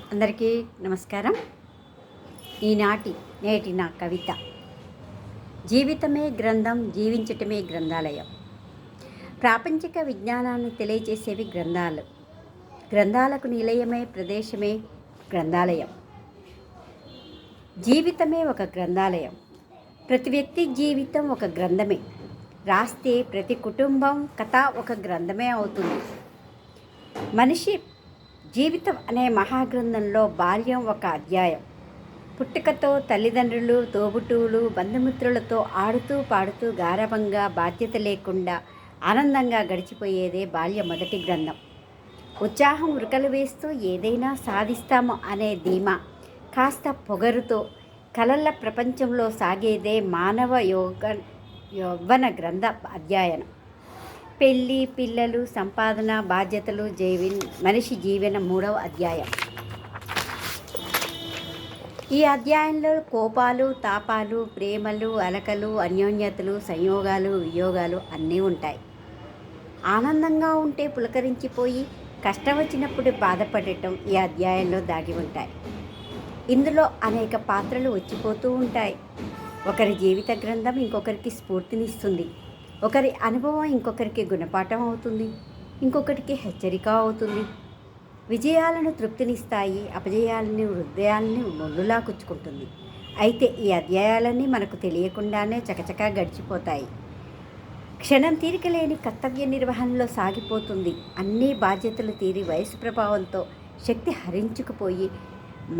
అందరికీ నమస్కారం. నేటి నా కవిత. జీవితమే గ్రంథం, జీవించటమే గ్రంథాలయం. ప్రాపంచిక విజ్ఞానాన్ని తెలియజేసేవి గ్రంథాలు. గ్రంథాలకు నిలయమే ప్రదేశమే గ్రంథాలయం. జీవితమే ఒక గ్రంథాలయం. ప్రతి వ్యక్తి జీవితం ఒక గ్రంథమే. రాస్తే ప్రతి కుటుంబం కథ ఒక గ్రంథమే అవుతుంది. మనిషి జీవితం అనే మహాగ్రంథంలో బాల్యం ఒక అధ్యాయం. పుట్టుకతో తల్లిదండ్రులు, తోబుట్టువులు, బంధుమిత్రులతో ఆడుతూ పాడుతూ గారాబంగా బాధ్యత లేకుండా ఆనందంగా గడిచిపోయేదే బాల్య మొదటి గ్రంథం. ఉత్సాహం ఉరకలు వేస్తూ ఏదైనా సాధిస్తాము అనే ధీమా, కాస్త పొగరుతో కలల ప్రపంచంలో సాగేదే మానవ యౌవన గ్రంథ అధ్యయనం. పెళ్ళి, పిల్లలు, సంపాదన, బాధ్యతలు, మనిషి జీవన మూడవ అధ్యాయం. ఈ అధ్యాయంలో కోపాలు, తాపాలు, ప్రేమలు, అలకలు, అన్యోన్యతలు, సంయోగాలు, వియోగాలు అన్నీ ఉంటాయి. ఆనందంగా ఉంటే పులకరించిపోయి కష్టం వచ్చినప్పుడు బాధపడటం ఈ అధ్యాయంలో దాగి ఉంటాయి. ఇందులో అనేక పాత్రలు వచ్చిపోతూ ఉంటాయి. ఒకరి జీవిత గ్రంథం ఇంకొకరికి స్ఫూర్తినిస్తుంది. ఒకరి అనుభవం ఇంకొకరికి గుణపాఠం అవుతుంది, ఇంకొకరికి హెచ్చరిక అవుతుంది. విజయాలను తృప్తినిస్తాయి, అపజయాలని హృదయాలని ముళ్ళులా కుచ్చుకుంటుంది. అయితే ఈ అధ్యాయాలన్నీ మనకు తెలియకుండానే చకచకా గడిచిపోతాయి. క్షణం తీరిక లేని కర్తవ్య నిర్వహణలో సాగిపోతుంది. అన్ని బాధ్యతలు తీరి వయసు ప్రభావంతో శక్తి హరించుకుపోయి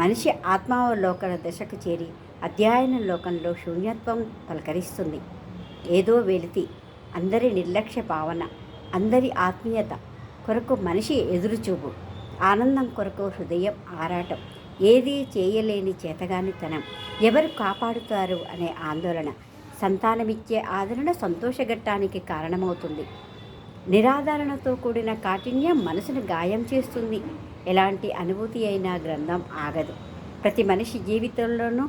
మనిషి ఆత్మావలోకన దశకు చేరి అధ్యయన లోకంలో శూన్యత్వం పలకరిస్తుంది. ఏదో వెలితి, అందరి నిర్లక్ష్య భావన, అందరి ఆత్మీయత కొరకు మనిషి ఎదురుచూపు, ఆనందం కొరకు హృదయం ఆరాటం, ఏదీ చేయలేని చేతగానితనం, ఎవరు కాపాడుతారు అనే ఆందోళన, సంతానమిచ్చే ఆదరణ సంతోషఘట్టానికి కారణమవుతుంది. నిరాదరణతో కూడిన కాఠిన్యం మనసును గాయం చేస్తుంది. ఎలాంటి అనుభూతి అయినా గ్రంథం ఆగదు. ప్రతి మనిషి జీవితంలోనూ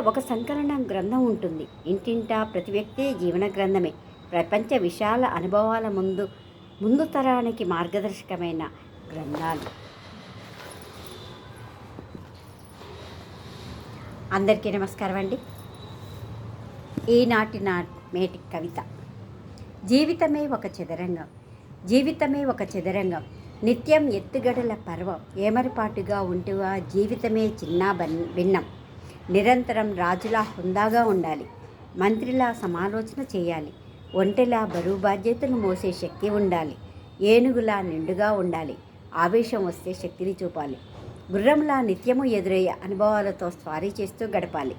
ఒక సంకలనం గ్రంథం ఉంటుంది. ఇంటింటా ప్రతి వ్యక్తి జీవన గ్రంథమే. ప్రపంచ విశాల అనుభవాల ముందు తరానికి మార్గదర్శకమైన గ్రంథాలు. అందరికీ నమస్కారం అండి. మేటి కవిత. జీవితమే ఒక చదరంగం, జీవితమే ఒక చదరంగం, నిత్యం ఎత్తుగడల పర్వం, ఏమరపాటుగా ఉంటువా జీవితమే చిన్న భిన్నం. నిరంతరం రాజులా హుందాగా ఉండాలి, మంత్రిలా సమాలోచన చేయాలి, ఒంటెలా బరువు బాధ్యతను మోసే శక్తి ఉండాలి, ఏనుగులా నిండుగా ఉండాలి, ఆవేశం వస్తే శక్తిని చూపాలి, గుర్రంలా నిత్యము ఎదురయ్యే అనుభవాలతో స్వారీ చేస్తూ గడపాలి,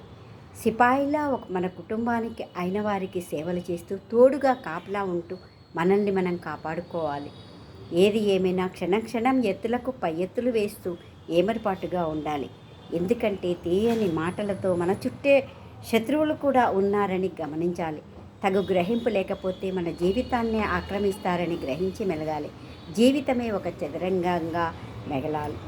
సిపాయిలా మన కుటుంబానికి అయిన వారికి సేవలు చేస్తూ తోడుగా కాపలా ఉంటూ మనల్ని మనం కాపాడుకోవాలి. ఏది ఏమైనా క్షణం ఎత్తులకు పై ఎత్తులు వేస్తూ ఏమరపాటుగా ఉండాలి. ఎందుకంటే తీయని మాటలతో మన చుట్టే శత్రువులు కూడా ఉన్నారని గమనించాలి. తగు గ్రహింపు లేకపోతే మన జీవితాన్నే ఆక్రమిస్తారని గ్రహించి మెలగాలి. జీవితమే ఒక చదరంగంగా మెగలాలి.